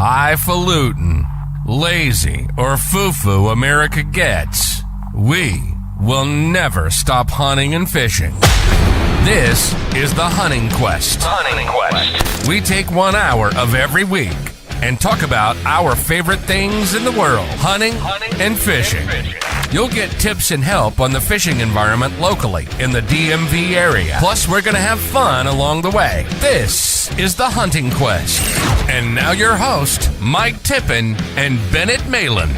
highfalutin, lazy, or foo-foo America gets, we will never stop hunting and fishing. This is the Hunting Quest. Hunting Quest. We take 1 hour of every week and talk about our favorite things in the world, hunting and fishing. You'll get tips and help on the fishing environment locally in the DMV area. Plus, we're going to have fun along the way. This is the Hunting Quest. And now your host, Mike Tippin and Bennett Malin.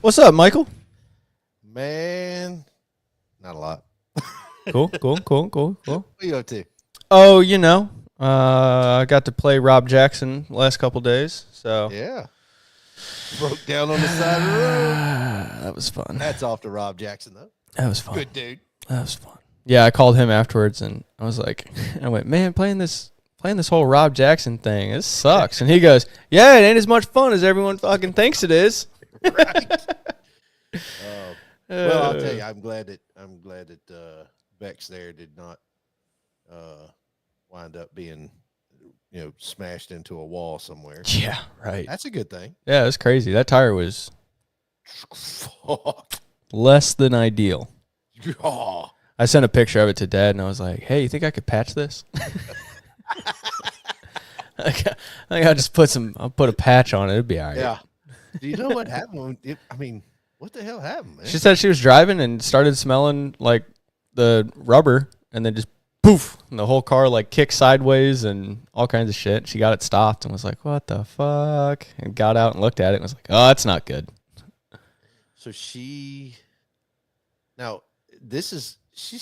What's up, Michael? Man, not a lot. Cool. What are you up to? Oh, I got to play Rob Jackson last couple days, so Yeah. Broke down on the side of the road. that was fun. That's off to Rob Jackson, though. That was fun. Good dude. That was fun. Yeah, I called him afterwards, and I was like, man, playing this whole Rob Jackson thing, this sucks. And he goes, yeah, it ain't as much fun as everyone fucking thinks it is. Right. Well, I'll tell you, I'm glad that Bex there did not wind up being, smashed into a wall somewhere. Yeah, right. That's a good thing. Yeah, it was crazy. That tire was Fuck. less than ideal. Oh. I sent a picture of it to Dad, and I was like, hey, you think I could patch this? I think I'll just put a patch on it. It'd be all right. Yeah. Do you know what happened? What the hell happened, man? She said she was driving and started smelling like the rubber, and then just poof, and the whole car like kicked sideways and all kinds of shit. She got it stopped and was like, what the fuck? And got out and looked at it and was like, oh, that's not good. So she's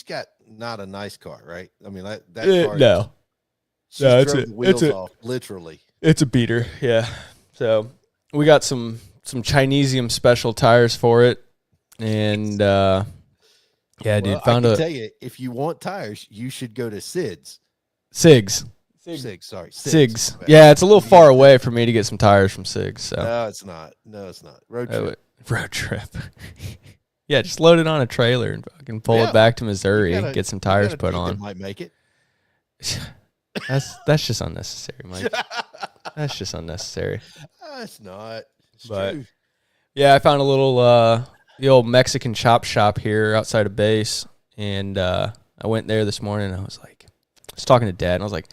got not a nice car, right? I mean, that car. No. She No, drove the wheels off, literally. It's a beater, yeah. So we got some Chinesium special tires for it, and dude, I can tell you, if you want tires, you should go to Sid's. Sigs. Sigs. Yeah, it's a little far away for me to get some tires from Sigs. So No, it's not. Road trip. Road trip. Yeah, just load it on a trailer and fucking pull it back to Missouri and get some tires put on. Might make it. That's just unnecessary, Mike. That's just unnecessary. It's not. It's But true. yeah, I found a little the old Mexican chop shop here outside of base, and I went there this morning. And I was talking to Dad, and I was like,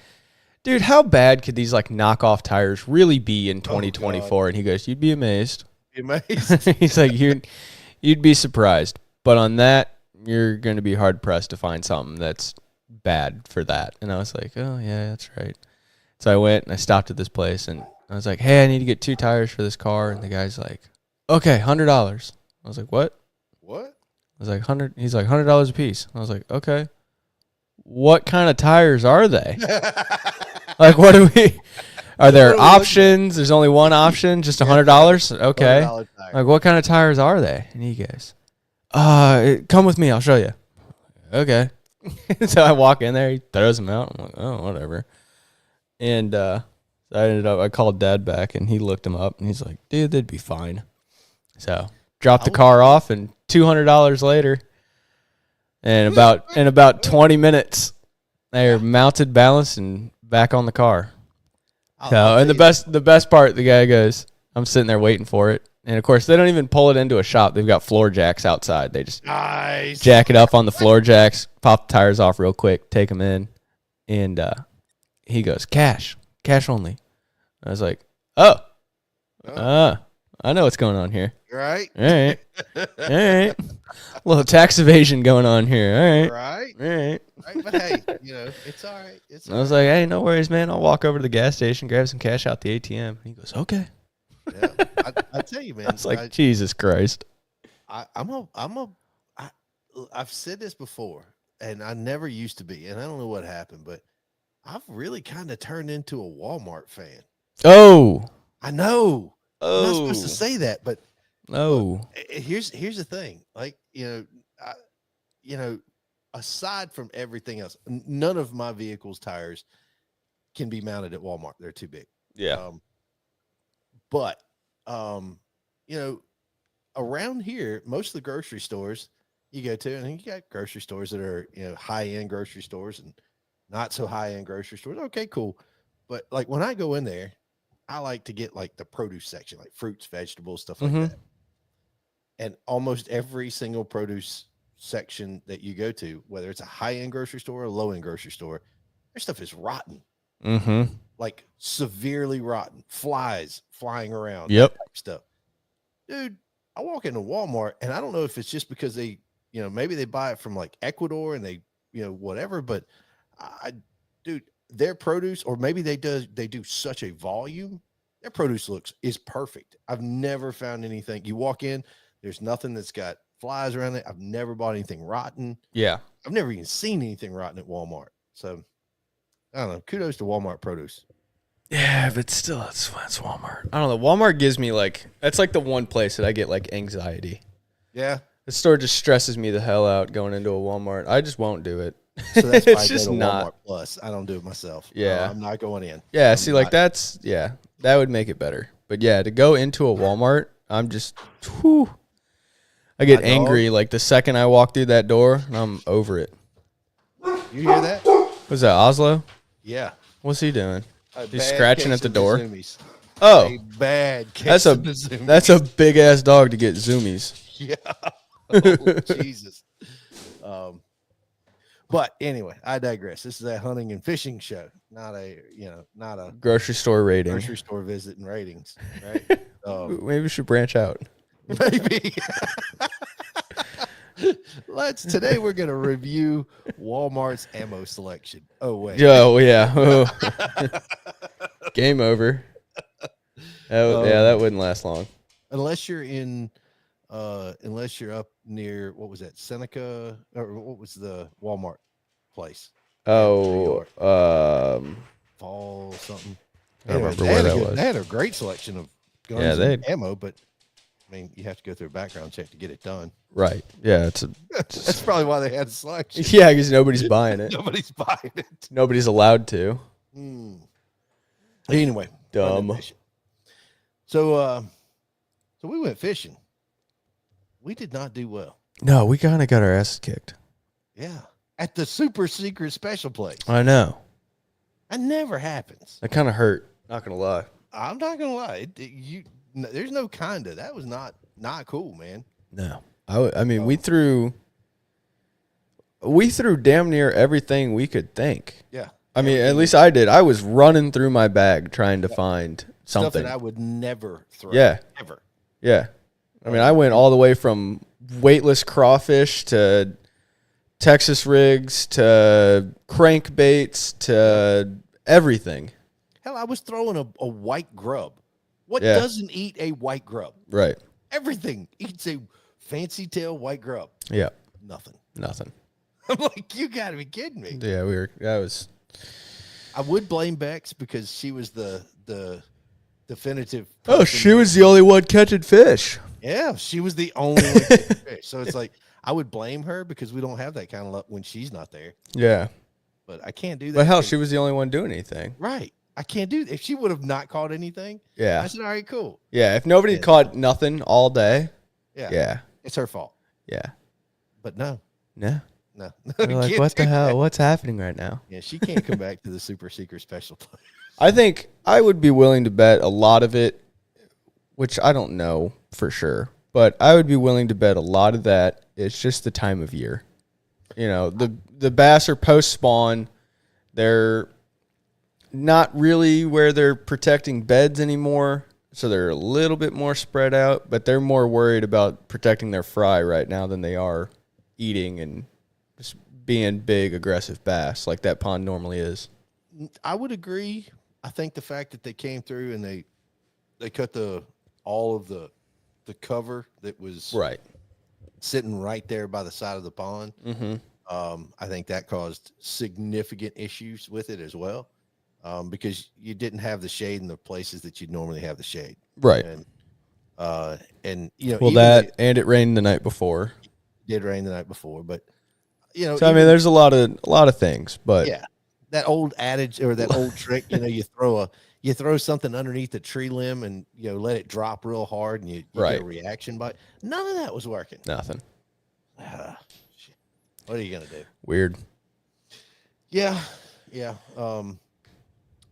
dude, how bad could these like knockoff tires really be in 2024? And he goes, you'd be amazed. Be amazed. He's like, you'd be surprised, but on that, you're going to be hard pressed to find something that's bad for that. And I was like, oh yeah, that's right. So I went and I stopped at this place, and I was like, hey, I need to get 2 tires for this car. And the guy's like, okay, $100. I was like, what? What? I was like, 100. He's like, $100 a piece. I was like, okay. What kind of tires are they? Like, what do we? Are there options? There's only one option, just $100. Okay. $100 tire. Like, what kind of tires are they? And he goes, come with me. I'll show you. Okay. So I walk in there. He throws them out. I'm like, oh, whatever. And so I called Dad back, and he looked them up, and he's like, dude, they'd be fine. So dropped the car off, and $200 later, and about 20 minutes, they're mounted, balanced, and back on the car. And the best part, the guy goes, I'm sitting there waiting for it. And of course, they don't even pull it into a shop. They've got floor jacks outside. They just jack it up on the floor jacks, pop the tires off real quick, take them in. And he goes, cash only. I was like, I know what's going on here. Right? All right. A little tax evasion going on here. All Right? right. But hey, it's all right. I was like, hey, no worries, man. I'll walk over to the gas station, grab some cash out the ATM. And he goes, okay. Yeah. I tell you, man. I was like, Jesus Christ. I've said this before, and I never used to be, and I don't know what happened, but I've really kind of turned into a Walmart fan. Oh. I know. Oh. I'm not supposed to say that, but no. Here's the thing. Like, aside from everything else, none of my vehicle's tires can be mounted at Walmart. They're too big. Yeah. But around here, most of the grocery stores you go to, and you got grocery stores that are, high-end grocery stores, and not so high end grocery stores. Okay, cool. But like when I go in there, I like to get like the produce section, like fruits, vegetables, stuff like that. And almost every single produce section that you go to, whether it's a high end grocery store or a low end grocery store, their stuff is rotten. Like severely rotten, flies flying around, that type of stuff. Dude, I walk into Walmart and I don't know if it's just because they, maybe they buy it from like Ecuador and they, whatever, but dude, their produce, or maybe they do such a volume, their produce is perfect. I've never found anything. You walk in, there's nothing that's got flies around it. I've never bought anything rotten. Yeah. I've never even seen anything rotten at Walmart. So I don't know. Kudos to Walmart produce. Yeah, but still, it's Walmart. I don't know. Walmart gives me that's like the one place that I get like anxiety. Yeah. The store just stresses me the hell out going into a Walmart. I just won't do it. So that's why it's I just go to not. Walmart Plus. I don't do it myself. Yeah. I'm not going in. Yeah. That would make it better. But yeah, to go into a Walmart, I'm just, I get angry like the second I walk through that door, and I'm over it. You hear that? Was that Oslo? Yeah. What's he doing? He's scratching at the door. Oh, a bad case that's a big ass dog to get zoomies. Yeah. Oh, Jesus. But anyway, I digress. This is a hunting and fishing show, not a grocery store rating. Grocery store visit and ratings, right? Maybe we should branch out. Maybe. Today we're going to review Walmart's ammo selection. Oh, wait. Oh, yeah. Oh. Game over. That wouldn't last long. Unless you're up near, what was that, Seneca, or what was the Walmart place? Oh, Fall something. I don't remember where that was. They had a great selection of guns and ammo, but I mean, you have to go through a background check to get it done. Right. Yeah. That's probably why they had a selection. Yeah, because nobody's buying it. Nobody's buying it. Nobody's allowed to. Anyway. Dumb. So we went fishing. We did not do well. No, we kind of got our asses kicked. Yeah. At the super secret special place. I know. That never happens. That kind of hurt. Not going to lie. I'm not going to lie. There's no kinda. That was not cool, man. No. I mean, we threw damn near everything we could think. Yeah. I mean, at least I did. I was running through my bag trying to find something. Stuff that I would never throw. Yeah. Ever. Yeah. I mean, I went all the way from weightless crawfish to Texas rigs to crankbaits to everything. Hell, I was throwing a white grub. What doesn't eat a white grub? Right. Everything eats a fancy tail white grub. Yeah. Nothing. I'm like, you got to be kidding me. Yeah, I would blame Bex because she was the definitive. Oh, she was the only one catching fish. Yeah, she was the only one catching fish. So it's like, I would blame her because we don't have that kind of luck when she's not there. Yeah. But I can't do that. But hell, she was the only one doing anything. Right. I can't do that. If she would have not caught anything, yeah. I said, all right, cool. Yeah, if nobody caught nothing all day, yeah. It's her fault. Yeah. But no. No. Like, what the hell? What's happening right now? Yeah, she can't come back to the super secret special place. I think I would be willing to bet a lot of it, which I don't know for sure, but I would be willing to bet a lot of that it's just the time of year. You know, the bass are post-spawn. They're not really where they're protecting beds anymore, so they're a little bit more spread out, but they're more worried about protecting their fry right now than they are eating and just being big, aggressive bass like that pond normally is. I would agree. I think the fact that they came through and they cut all of the cover that was sitting right there by the side of the pond. I think that caused significant issues with it as well, because you didn't have the shade in the places that you'd normally have the shade. Right. And you know, well, and it rained the night before. It did rain the night before, but you know, so I mean, there's a lot of things, but yeah, that old adage or that old trick, you know, you throw something underneath a tree limb and you know let it drop real hard and you get a reaction. But none of that was working. Nothing. What are you gonna do? Weird. Yeah. Yeah.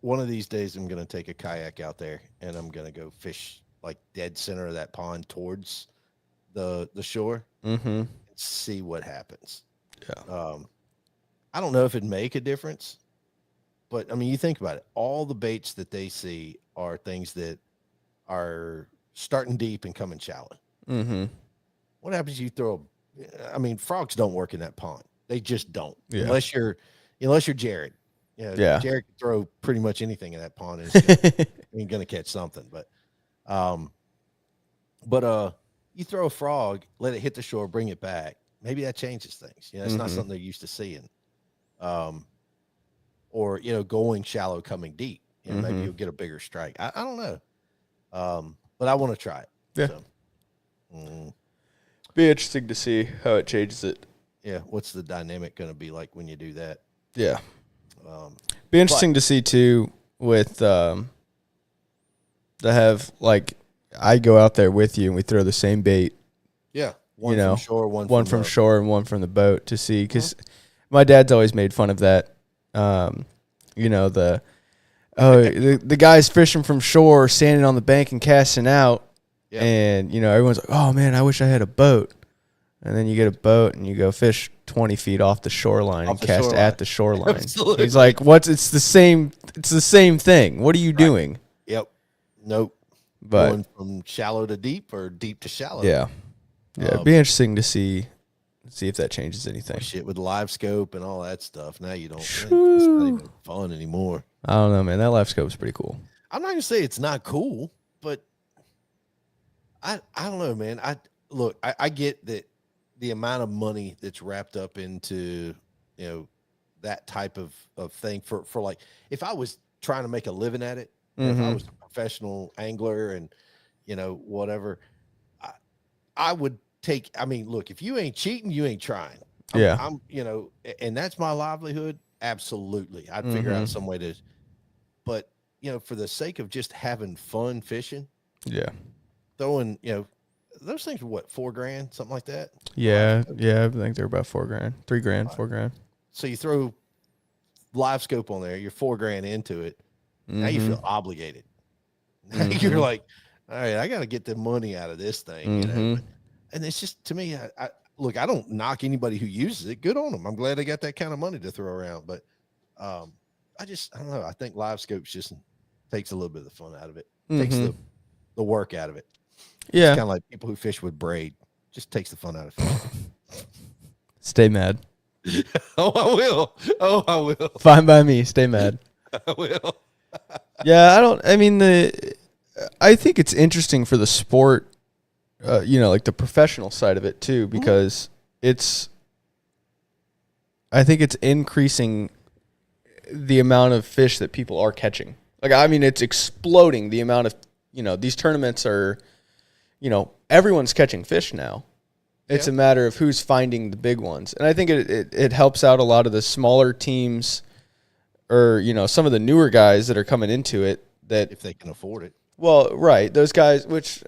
One of these days, I'm gonna take a kayak out there, and I'm gonna go fish like dead center of that pond towards the shore, Mm-hmm. and see what happens. Yeah. I don't know if it'd make a difference, but I mean, you think about it. All the baits that they see are things that are starting deep and coming shallow. Mm-hmm. What happens if you throw? I mean, frogs don't work in that pond. They just don't, Yeah. unless you're Jared. You know, Yeah. Jared can throw pretty much anything in that pond, and it's gonna catch something. Um, but you throw a frog, let it hit the shore, bring it back. Maybe that changes things. You know, it's not something they're used to seeing. Or going shallow, coming deep. You know, maybe you'll get a bigger strike. I don't know. But I want to try it. Yeah. So, Be interesting to see how it changes it. yeah. What's the dynamic going to be like when you do that? Yeah. Be interesting to see too with to have like I go out there with you and we throw the same bait. Yeah. One from shore, one from shore and one from the boat to see, because my dad's always made fun of that. The guy's fishing from shore, standing on the bank and casting out, and everyone's like, "Oh man, I wish I had a boat." And then you get a boat and you go fish 20 feet off the shoreline and cast at the shoreline. Absolutely. He's like, "What's? It's the same. It's the same thing. What are you doing?" Yep. Nope. But going from shallow to deep or deep to shallow. Yeah. It'd be interesting to see if that changes anything. Shit with live scope and all that stuff. Now you don't. It's not even fun anymore. I don't know, man. That live scope is pretty cool. I'm not gonna say it's not cool, but I don't know, man. I get that the amount of money that's wrapped up into that type of thing for like, if I was trying to make a living at it, if I was a professional angler and whatever, I would take. I mean, look, if you ain't cheating, you ain't trying. I'm and that's my livelihood. Absolutely, I'd figure out some way to. But for the sake of just having fun fishing, throwing those things are what, $4,000, something like that. Yeah, I think they're about $4,000, $3,000, $4,000. So you throw live scope on there, you're $4,000 into it. Now you feel obligated. Now you're like, all right, I got to get the money out of this thing, and it's just, to me, I look, I don't knock anybody who uses it. Good on them. I'm glad they got that kind of money to throw around. But I don't know. I think live scopes just takes a little bit of the fun out of it. Takes the work out of it. Yeah. It's kind of like people who fish with braid. Just takes the fun out of it. Stay mad. Oh, I will. Fine by me. Stay mad. I will. Yeah, I think it's interesting for the sport, like the professional side of it too, because I think it's increasing the amount of fish that people are catching. Like, I mean, it's exploding the amount of, these tournaments are, everyone's catching fish now. It's a matter of who's finding the big ones. And I think it helps out a lot of the smaller teams or, some of the newer guys that are coming into it, that if they can afford it. Well, right. Those guys, which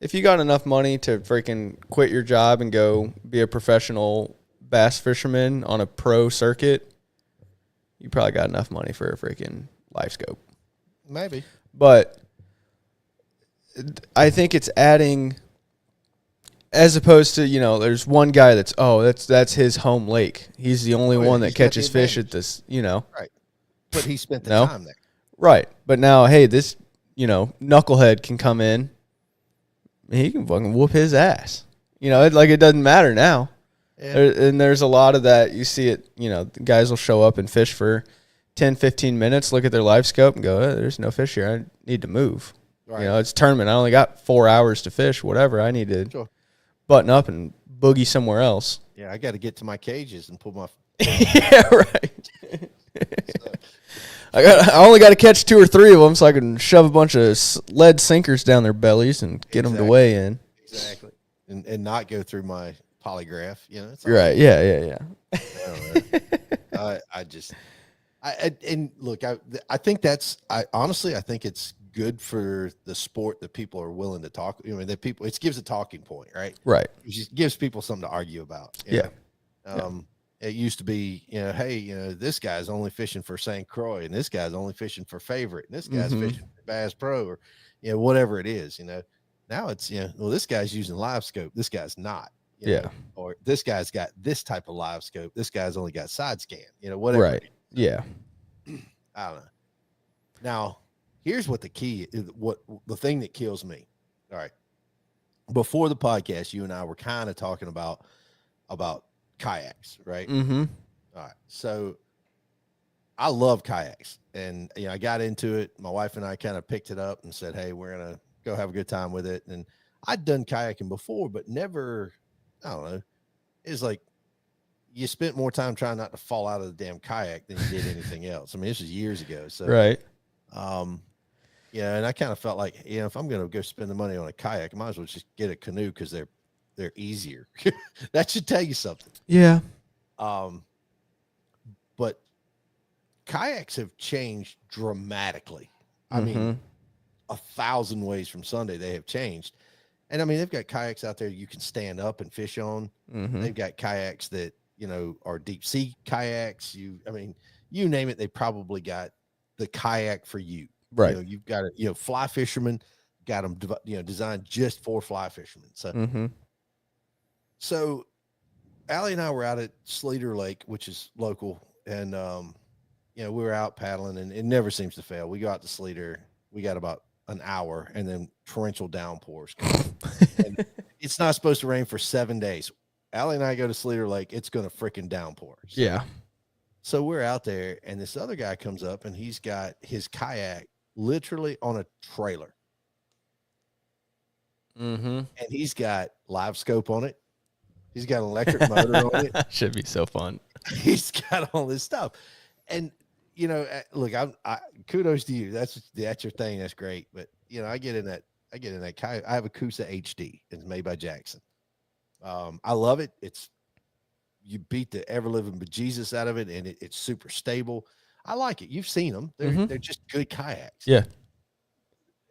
if you got enough money to freaking quit your job and go be a professional bass fisherman on a pro circuit, you probably got enough money for a freaking live scope. Maybe. But I think it's adding, as opposed to, there's one guy that's his home lake. He's the only one that catches fish at this, Right. But he spent the time there. Right. But now, hey, this, knucklehead can come in. He can fucking whoop his ass. It doesn't matter now. Yeah. And there's a lot of that. You see it, guys will show up and fish for 10, 15 minutes, look at their live scope and go, there's no fish here. I need to move. Right. It's tournament. I only got 4 hours to fish, whatever. I need to button up and boogie somewhere else. Yeah, I got to get to my cages and pull my... Yeah, right. I only got to catch 2 or 3 of them so I can shove a bunch of lead sinkers down their bellies and get them to weigh in. Exactly. And not go through my polygraph. Right. Yeah. And look, I think honestly, I think it's good for the sport that people are willing to talk. It gives a talking point, right? Right. It just gives people something to argue about. Yeah. it used to be, hey, this guy's only fishing for St. Croix, and this guy's only fishing for Favorite, and this guy's fishing for Bass Pro, or whatever it is. Now it's well, this guy's using live scope, this guy's not. Or this guy's got this type of live scope, this guy's only got side scan. Whatever. Right. Yeah. I don't know. Now, here's what the key is. What the thing that kills me. All right. Before the podcast, you and I were kind of talking about kayaks, right? Mm-hmm. All right. So I love kayaks, and I got into it. My wife and I kind of picked it up and said, hey, we're gonna go have a good time with it. And I'd done kayaking before, but never, I don't know. It's like you spent more time trying not to fall out of the damn kayak than you did anything else. I mean, this was years ago. So right. And I kind of felt like, if I'm going to go spend the money on a kayak, I might as well just get a canoe, because they're easier. That should tell you something. Yeah. But kayaks have changed dramatically. I mean, 1,000 ways from Sunday they have changed. And I mean, they've got kayaks out there you can stand up and fish on. They've got kayaks that, are deep sea kayaks. You name it, they probably got the kayak for you. Right. You've got it, fly fishermen got them, designed just for fly fishermen. So, so Allie and I were out at Sleater Lake, which is local. And, we were out paddling, and it never seems to fail. We go out to Sleater. We got about an hour, and then torrential downpours come. And it's not supposed to rain for 7 days. Allie and I go to Sleater Lake. It's going to freaking downpour. So, yeah. So we're out there, and this other guy comes up, and he's got his kayak literally on a trailer. And he's got live scope on it. He's got an electric motor on it. Should be so fun. He's got all this stuff. And, look, I kudos to you. That's your thing. That's great. But, I get in that kayak. I have a Kusa HD. It's made by Jackson. I love it. You beat the ever living bejesus out of it, and it's super stable. I like it. You've seen them. They're just good kayaks. Yeah.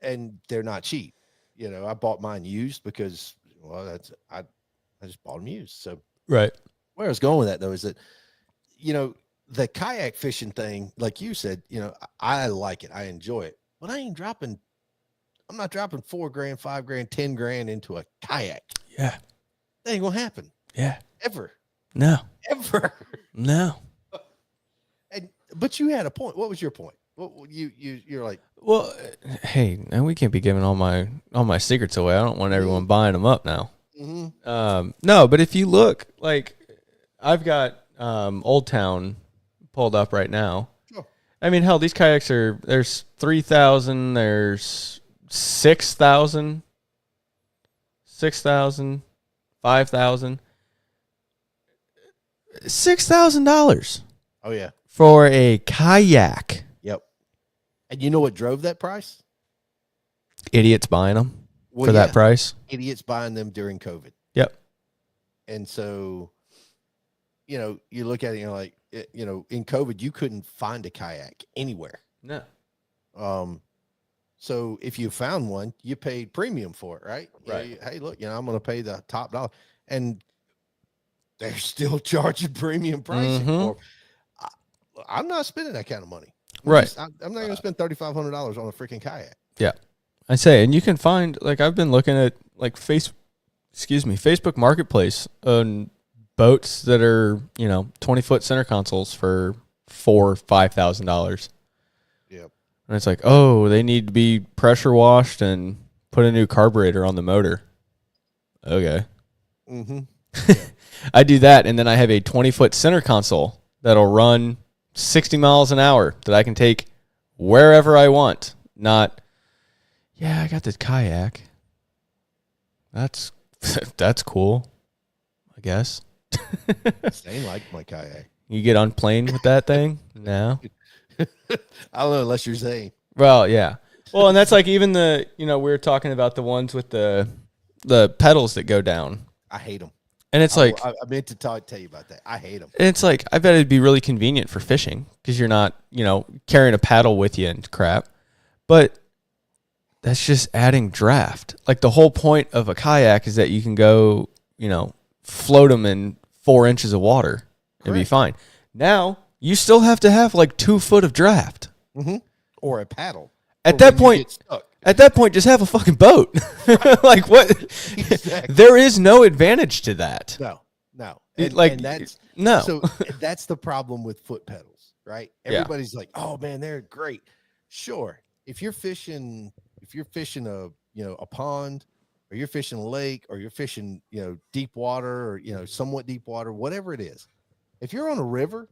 And they're not cheap. I bought mine used because, I just bought them used. So right. Where I was going with that, though, is that, the kayak fishing thing, like you said, I like it. I enjoy it, but I'm not dropping $4,000, $5,000, $10,000 into a kayak. Yeah. That ain't gonna happen. Yeah. Ever. No. Ever. No. But you had a point. What was your point? What you're like? Well, hey, and we can't be giving all my secrets away. I don't want everyone buying them up now. No, but if you look, like, I've got Old Town pulled up right now. Oh. I mean, hell, these kayaks there's 3,000, there's 6,000, 5,000, $6,000. Oh yeah, for a kayak. Yep. And you know what drove that price? Idiots buying them for that price. Idiots buying them during COVID. Yep. And so, you look at it, you're like, in COVID, you couldn't find a kayak anywhere. No. So if you found one, you paid premium for it, right? Right. Hey, look, I'm going to pay the top dollar, and they're still charging premium pricing for. I'm not spending that kind of money. Right. I'm not going to spend $3,500 on a freaking kayak. Yeah. I say, and you can find, like, I've been looking at, like, Facebook Marketplace on boats that are, 20-foot center consoles for $4,000-$5,000. Yep. And it's like, oh, they need to be pressure washed and put a new carburetor on the motor. Okay. I do that, and then I have a 20-foot center console that'll run 60 miles an hour that I can take wherever I want. Not, yeah, I got this kayak. That's cool, I guess. Ain't like my kayak. You get on plane with that thing? No. I don't know, unless you're Zane. Well, yeah. Well, and that's like even we were talking about the ones with the pedals that go down. I hate them. And it's like, I meant to tell you about that. I hate them. And it's like, I bet it'd be really convenient for fishing because you're not, carrying a paddle with you and crap. But that's just adding draft. Like, the whole point of a kayak is that you can go, float them in 4 inches of water. It'd be fine. Now, you still have to have like 2 foot of draft. Mm-hmm. Or a paddle. At that point, just have a fucking boat. Like what? Exactly. There is no advantage to that. No. And that's no. So that's the problem with foot pedals, right? Everybody's like, "Oh man, they're great." Sure, if you're fishing a pond, or you're fishing a lake, or you're fishing deep water, or somewhat deep water, whatever it is. If you're on a river,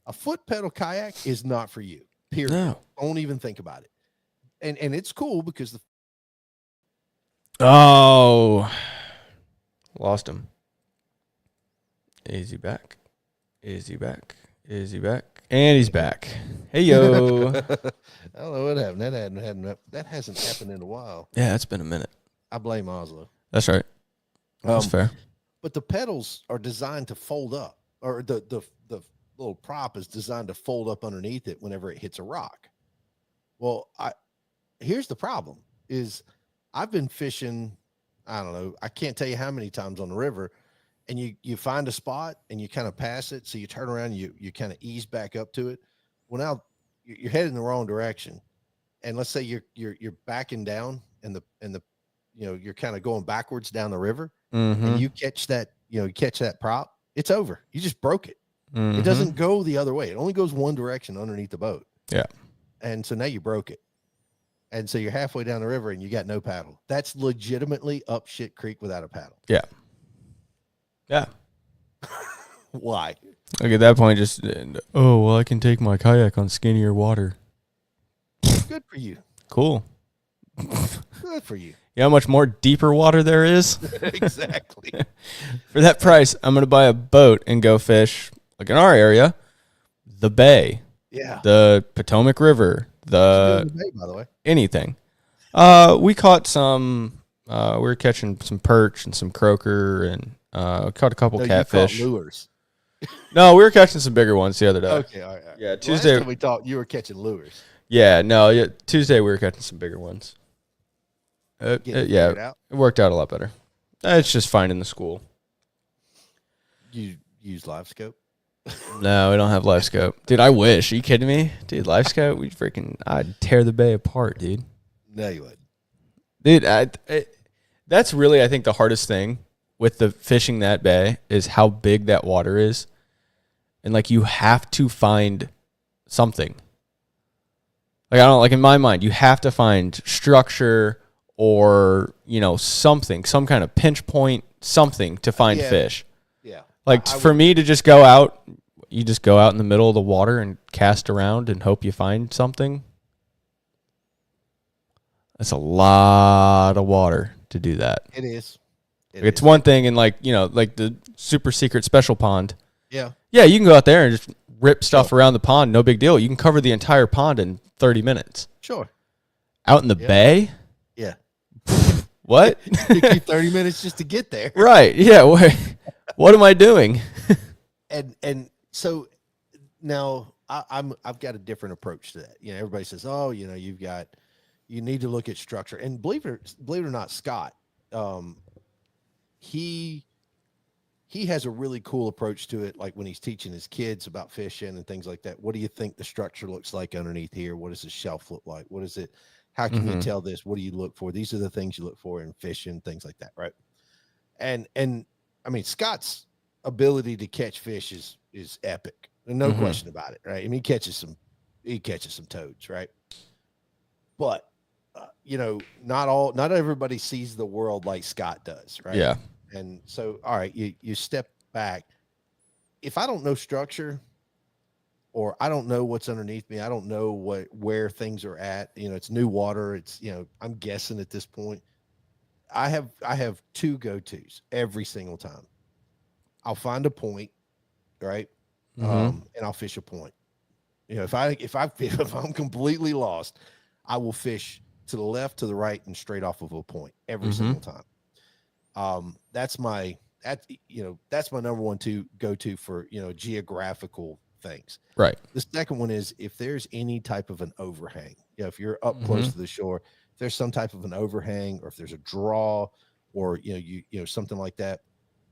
a foot pedal kayak is not for you. Period. No. Don't even think about it. And it's cool because lost him. Easy back, and he's back. Hey yo. I don't know what happened. That hasn't happened in a while. Yeah, it's been a minute. I blame Oslo. That's right. That's fair. But the pedals are designed to fold up, or the little prop is designed to fold up underneath it whenever it hits a rock. Well, here's the problem: is I've been fishing. I don't know. I can't tell you how many times on the river. And you find a spot and you kind of pass it. So you turn around, and you kind of ease back up to it. Well, now you're heading in the wrong direction. And let's say you're backing down and you're kind of going backwards down the river, and you catch that prop, it's over. You just broke it. It doesn't go the other way. It only goes one direction underneath the boat. Yeah. And so now you broke it. And so you're halfway down the river and you got no paddle. That's legitimately up shit creek without a paddle. Yeah. Yeah. Why? Like at that point, I can take my kayak on skinnier water. Good for you. Cool. Good for you. You know how much more deeper water there is? Exactly. For that price, I'm going to buy a boat and go fish, like in our area, the bay. Yeah. The Potomac River. The bay, by the way. Anything. We caught some, we were catching some perch and some croaker, and caught a couple catfish. You caught lures. No, we were catching some bigger ones the other day. Okay, all right. Yeah, Tuesday. Last time we talked, you were catching lures. Yeah, no, Tuesday we were catching some bigger ones. It worked out a lot better. It's just finding the school. You use live scope? No, we don't have live scope. Dude, I wish. Are you kidding me? Dude, live scope, I'd tear the bay apart, dude. No, you wouldn't. Dude, that's really, I think, the hardest thing with the fishing that bay is how big that water is. And like you have to find something. Like in my mind, you have to find structure or, something, some kind of pinch point, something to find fish. Yeah. Like for me to just go out, you just go out in the middle of the water and cast around and hope you find something. That's a lot of water to do that. It is. It's one thing in like the super secret special pond. Yeah. Yeah, you can go out there and just rip stuff around the pond. No big deal. You can cover the entire pond in 30 minutes. Sure. Out in the bay? Yeah. What? It took you 30 minutes just to get there. Right. Yeah. What am I doing? And so now I've got a different approach to that. Everybody says, "Oh, you need to look at structure." And believe it or not, Scott, he has a really cool approach to it. Like when he's teaching his kids about fishing and things like that. What do you think the structure looks like underneath here? What does the shelf look like? What is it? How can you tell this? What do you look for? These are the things you look for in fishing, things like that, right? And I mean, Scott's ability to catch fish is epic. No question about it, right? I mean, he catches some toads, right? But not everybody sees the world like Scott does, right? Yeah. And so, all right, you step back. If I don't know structure, or I don't know what's underneath me, I don't know where things are at. It's new water. It's I'm guessing at this point. I have two go-tos every single time. I'll find a point, right, and I'll fish a point. If I'm completely lost, I will fish to the left, to the right, and straight off of a point every single time. That's my number one go-to for geographical things. Right. The second one is if there's any type of an overhang. If you're up close to the shore, if there's some type of an overhang, or if there's a draw, or something like that,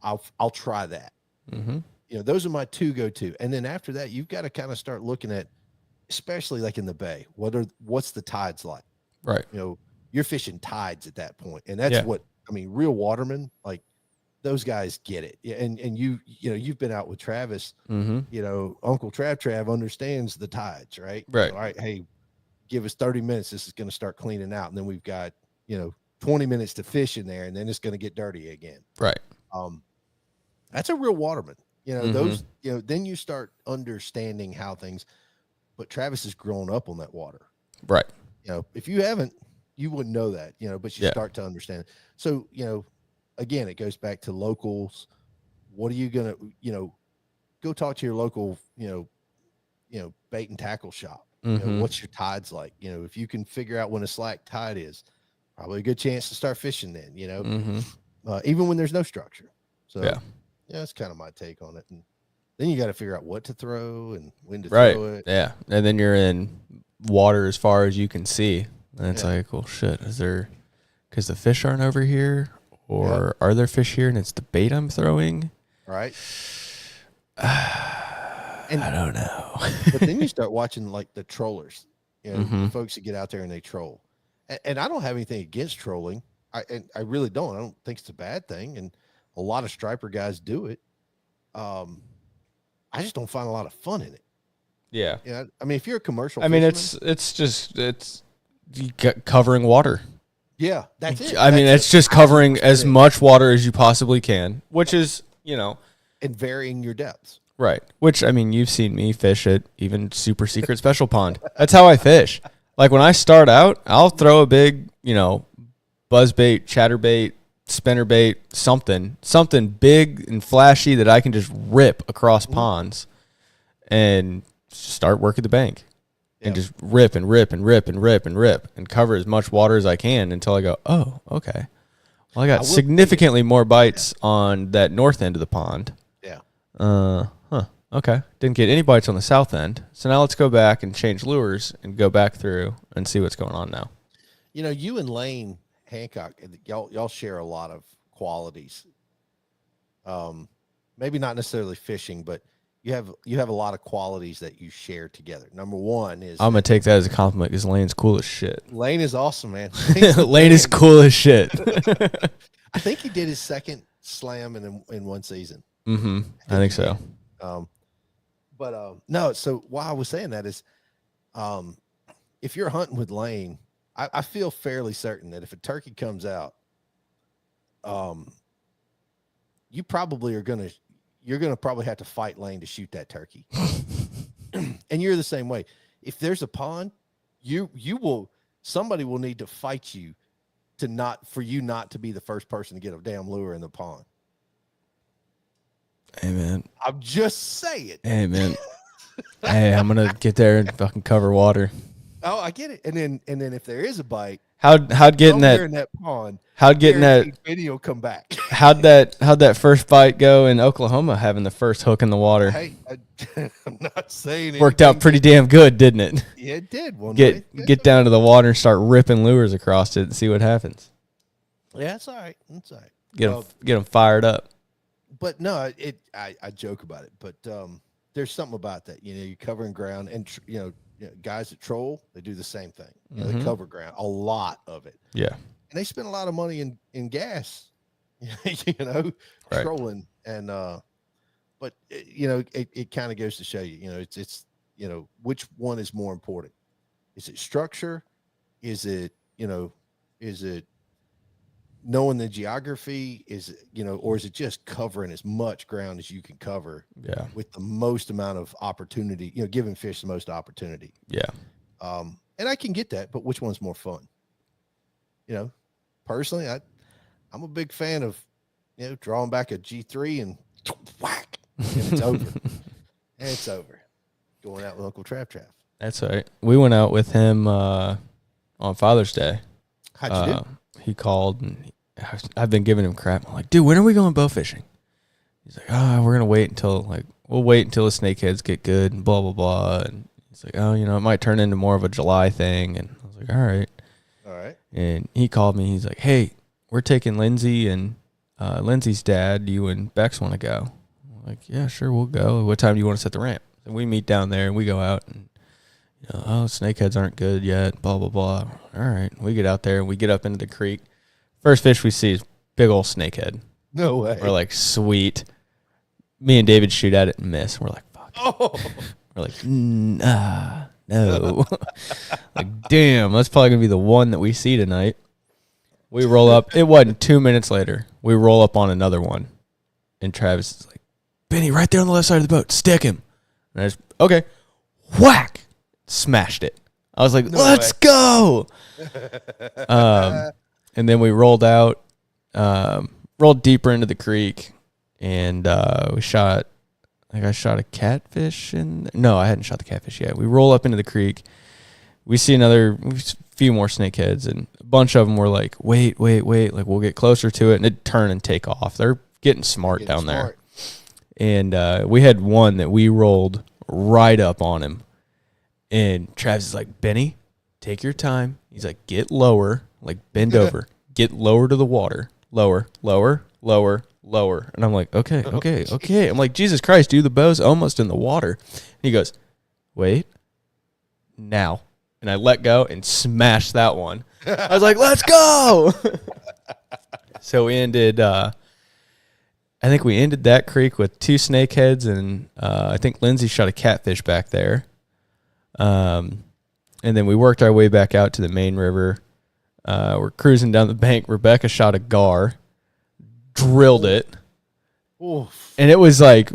I'll try that. those are my two go-to. And then after that, you've got to kind of start looking at, especially like in the bay, what's the tides like? Right. You're fishing tides at that point. And that's real watermen, like those guys get it. Yeah. And you've been out with Travis, Uncle Trav understands the tides, right? Right. All right. Hey, give us 30 minutes. This is going to start cleaning out. And then we've got, 20 minutes to fish in there, and then it's going to get dirty again. Right. That's a real waterman. Those, then you start understanding how things, but Travis has grown up on that water. Right. If you haven't, you wouldn't know that, but you start to understand. So, again, it goes back to locals. What are you going to, go talk to your local, bait and tackle shop. What's your tides like? If you can figure out when a slack tide is, probably a good chance to start fishing then, even when there's no structure. So that's kind of my take on it. And then you got to figure out what to throw and when to throw it. Yeah. And then you're in water as far as you can see. And it's like, well, shit, is there, because the fish aren't over here, or are there fish here and it's the bait I'm throwing? Right. And I don't know. But then you start watching like the trollers, the folks that get out there and they troll. And I don't have anything against trolling. I really don't. I don't think it's a bad thing. And a lot of striper guys do it. I just don't find a lot of fun in it. Yeah. If you're a commercial fisherman, it's covering water. Yeah, that's it. It's just covering as much water as you possibly can, which is, and varying your depths. Right. Which, you've seen me fish at even super secret special pond. That's how I fish. Like when I start out, I'll throw a big, buzzbait, chatterbait, spinnerbait, something big and flashy that I can just rip across ponds and start working the bank and just rip and rip and rip and rip and rip and cover as much water as I can until I go, oh, okay. Well, I got significantly more bites on that north end of the pond. Yeah. Okay. Didn't get any bites on the south end. So now let's go back and change lures and go back through and see what's going on now. You and Lane Hancock, y'all share a lot of qualities. Maybe not necessarily fishing, but you have a lot of qualities that you share together. Number one is I'm gonna take that as a compliment because Lane's cool as shit. Lane is awesome, man. Lane is cool as shit. I think he did his second slam in one season. I think so. No, so why I was saying that is, if you're hunting with Lane, I feel fairly certain that if a turkey comes out, you're gonna probably have to fight Lane to shoot that turkey. And you're the same way. If there's a pond, somebody will need to fight you for you not to be the first person to get a damn lure in the pond. Amen. I'm just saying. Amen. Hey, I'm gonna get there and fucking cover water. Oh, I get it. And then if there is a bite, how'd getting that in that pond, how'd getting that video come back? how'd that first bite go in Oklahoma, having the first hook in the water? Hey, I'm not saying worked out pretty damn good, didn't it? Yeah, it did. Get down to the water and start ripping lures across it and see what happens. Yeah, it's all right. It's all right. Get them fired up. But no, I joke about it, but there's something about that. You're covering ground, and guys that troll, they do the same thing. They cover ground, a lot of it. Yeah, and they spend a lot of money in gas, trolling, and but it kind of goes to show you, it's which one is more important? Is it structure? Is it knowing the geography? Is it, or is it just covering as much ground as you can cover with the most amount of opportunity, giving fish the most opportunity. Yeah. And I can get that, but which one's more fun? Personally, I'm a big fan of, drawing back a G3 and whack, and it's over. And it's over. Going out with Uncle Trap. That's right. We went out with him on Father's Day. How'd you do? He called, and I've been giving him crap. I'm like, dude, when are we going bow fishing? He's like, we're going to wait until, we'll wait until the snakeheads get good and blah, blah, blah. And he's like, it might turn into more of a July thing. And I was like, all right. All right. And he called me. He's like, hey, we're taking Lindsay and Lindsay's dad. You and Bex want to go? I'm Like, yeah, sure, we'll go. What time do you want to set the ramp? And we meet down there and we go out and, snakeheads aren't good yet, blah, blah, blah. All right. We get out there and we get up into the creek. First fish we see is big old snakehead. No way. We're like, sweet. Me and David shoot at it and miss. We're like, fuck. Oh. We're like, no. Like, damn, that's probably going to be the one that we see tonight. We roll up. It wasn't 2 minutes later. We roll up on another one. And Travis is like, Benny, right there on the left side of the boat. Stick him. And I just, okay. Whack. Smashed it. I was like, let's go. And then we rolled out, rolled deeper into the creek, and we shot, I shot a catfish. No, I hadn't shot the catfish yet. We roll up into the creek. We see a few more snakeheads, and a bunch of them were like, wait. Like, we'll get closer to it, and it'd turn and take off. They're getting smart down there. And we had one that we rolled right up on him. And Travis is like, Benny, take your time. He's like, get lower, like bend over, get lower to the water, lower. And I'm like, okay. I'm like, Jesus Christ, dude, the bow's almost in the water. And he goes, wait, now. And I let go and smashed that one. I was like, let's go. So we ended, I think we ended that creek with 2 snakeheads, and I think Lindsay shot a catfish back there. And then we worked our way back out to the main river. We're cruising down the bank. Rebecca shot a gar, drilled it. Oof. And it was like,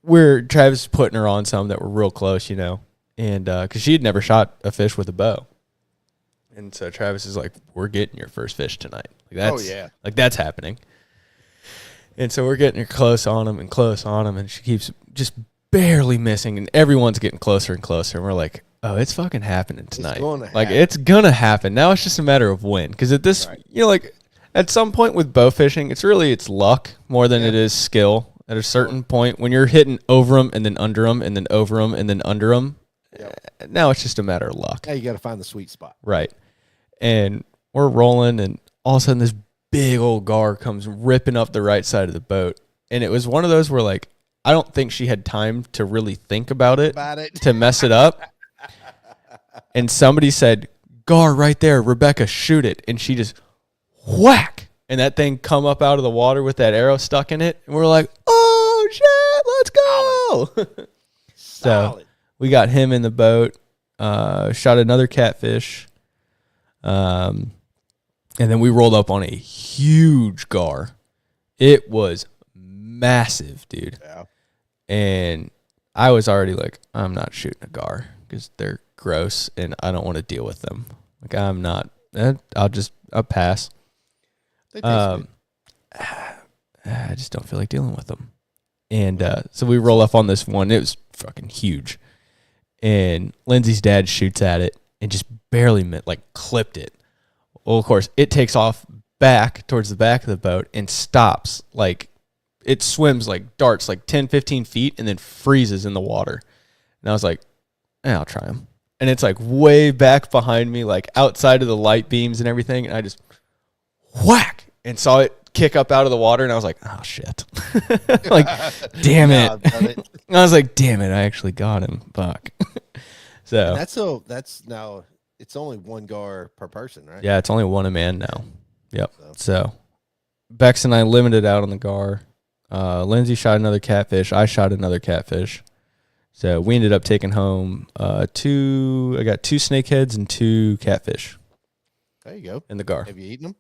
Travis was putting her on some that were real close, and because she had never shot a fish with a bow. And so Travis is like, we're getting your first fish tonight. Like that's happening. And so we're getting her close on him, and she keeps just barely missing, and everyone's getting closer and closer. And we're like, oh, it's fucking happening tonight. It's gonna happen. Now it's just a matter of when. Because at this, like at some point with bow fishing, it's luck more than it is skill. At a certain point, when you're hitting over them and then under them and then over them and then under them, now it's just a matter of luck. Now you got to find the sweet spot. Right. And we're rolling, and all of a sudden this big old gar comes ripping up the right side of the boat. And it was one of those where, like, I don't think she had time to really think about it to mess it up. And somebody said, gar right there, Rebecca, shoot it. And she just whack. And that thing come up out of the water with that arrow stuck in it. And we're like, oh, shit, let's go. So we got him in the boat, shot another catfish. And then we rolled up on a huge gar. It was massive, dude. Yeah. And I was already like, I'm not shooting a gar because they're gross and I don't want to deal with them. Like, I'm not. I'll pass. I just don't feel like dealing with them. And so we roll up on this one. It was fucking huge. And Lindsay's dad shoots at it and just barely clipped it. Well, of course, it takes off back towards the back of the boat and stops. Like, it swims like darts, like 10, 15 feet, and then freezes in the water. And I was like, I'll try them. And it's like way back behind me, like outside of the light beams and everything. And I just whack and saw it kick up out of the water. And I was like, oh, shit. Like, damn it. I was like, damn it. I actually got him. Fuck. So that's now, it's only one gar per person, right? Yeah, it's only one a man now. Yep. So Bex and I limited out on the gar. Lindsay shot another catfish. I shot another catfish. So we ended up taking home I got 2 snakeheads and 2 catfish. There you go. In the gar. Have you eaten them?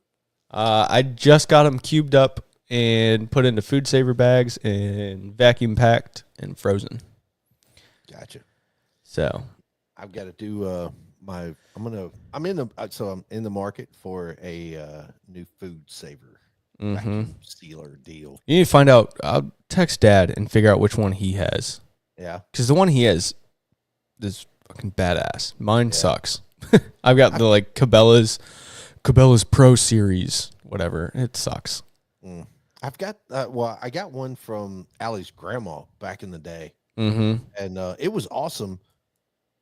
I just got them cubed up and put into food saver bags and vacuum packed and frozen. Gotcha. So I've got to do I'm in the market for a new food saver vacuum sealer deal. You need to find out. I'll text Dad and figure out which one he has. Yeah. Because the one he has is fucking badass. Mine sucks. I've got the Cabela's Pro Series, whatever. It sucks. I've got I got one from Allie's grandma back in the day. Mm-hmm. And it was awesome,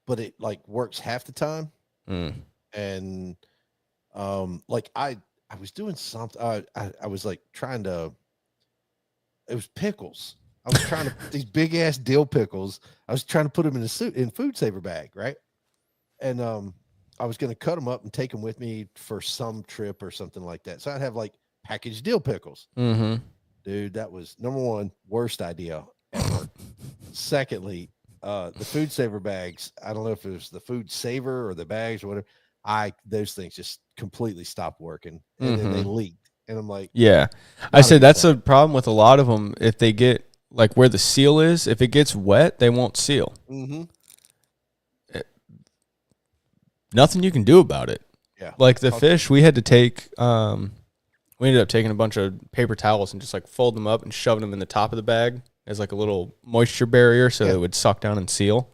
but it works half the time. And I was doing something. I was trying to. It was pickles. I was trying to these big ass dill pickles. I was trying to put them in food saver bag, right? And I was going to cut them up and take them with me for some trip or something like that. So I'd have like packaged dill pickles. Mm-hmm. Dude, that was number one, worst idea ever. Secondly, the food saver bags. I don't know if it was the food saver or the bags or whatever. Those things just completely stopped working, and then they leaked. And I'm like, yeah, I said that's a problem with a lot of them. If they get like where the seal is, if it gets wet, they won't seal. mm-hmm. Nothing you can do about it. Yeah, like the fish, we had to take. We ended up taking a bunch of paper towels and just like fold them up and shoving them in the top of the bag as like a little moisture barrier, so it would suck down and seal.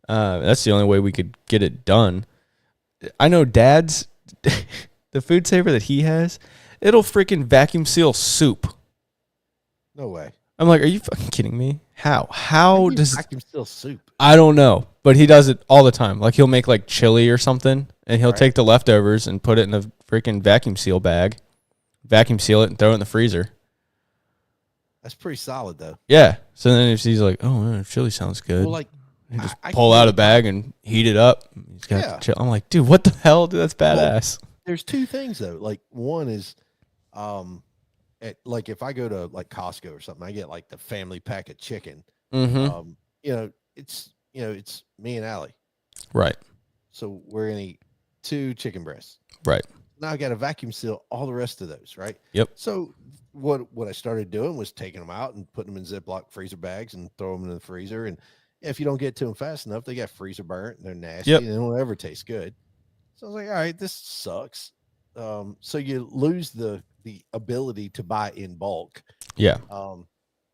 That's the only way we could get it done. I know Dad's the food saver that he has, it'll freaking vacuum seal soup. No way. I'm like, are you fucking kidding me? How does vacuum seal soup? I don't know, but he does it all the time. Like he'll make like chili or something, and he'll take the leftovers and put it in a freaking vacuum seal bag, vacuum seal it, and throw it in the freezer. That's pretty solid, though. Yeah. So then if he's like, oh, man, chili sounds good, Well, like, he just pull out a bag and heat it up. He's got I'm like, dude, what the hell? Dude, that's badass. Well, there's two things though. Like one is, like if I go to like Costco or something, I get like the family pack of chicken. Mm-hmm. It's me and Allie. Right. So we're gonna eat 2 chicken breasts. Right. Now I got to vacuum seal all the rest of those. Right. Yep. So what I started doing was taking them out and putting them in Ziploc freezer bags and throw them in the freezer. And if you don't get to them fast enough, they got freezer burnt and they're nasty and they don't ever taste good. So I was like, all right, this sucks. So you lose the ability to buy in bulk. Yeah.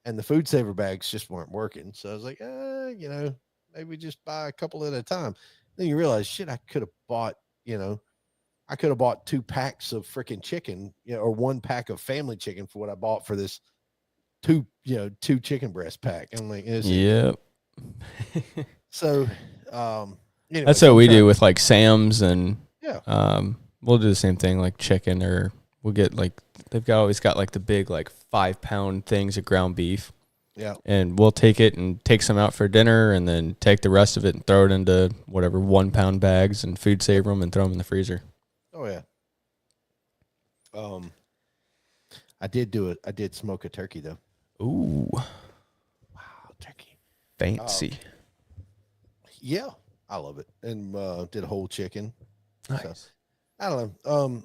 And the food saver bags just weren't working. So I was like, maybe just buy a couple at a time. Then you realize, shit, I could have bought 2 packs of freaking chicken, or 1 pack of family chicken for what I bought for this 2 chicken breast pack. I'm like, yep. So, anyway, that's what we do with like Sam's and yeah. We'll do the same thing like chicken, or we'll get like always got like the big like 5-pound things of ground beef. Yeah. And we'll take it and take some out for dinner, and then take the rest of it and throw it into whatever 1-pound bags and food saver them and throw them in the freezer. Oh yeah. I did smoke a turkey though. Ooh. Wow, turkey. Fancy. Yeah, I love it. And did a whole chicken. Nice. So, I don't know.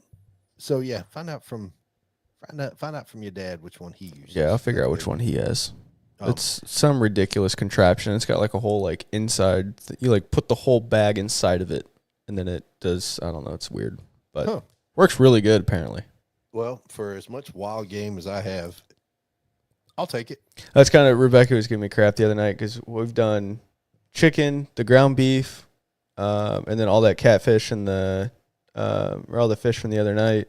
So yeah, find out from your dad which one he uses. Yeah, I'll figure out which one he has. It's some ridiculous contraption. It's got like a whole like inside. You like put the whole bag inside of it, and then it does. I don't know. It's weird, but works really good apparently. Well, for as much wild game as I have, I'll take it. That's kind of Rebecca was giving me crap the other night because we've done chicken, the ground beef, and then all that catfish and or all the fish from the other night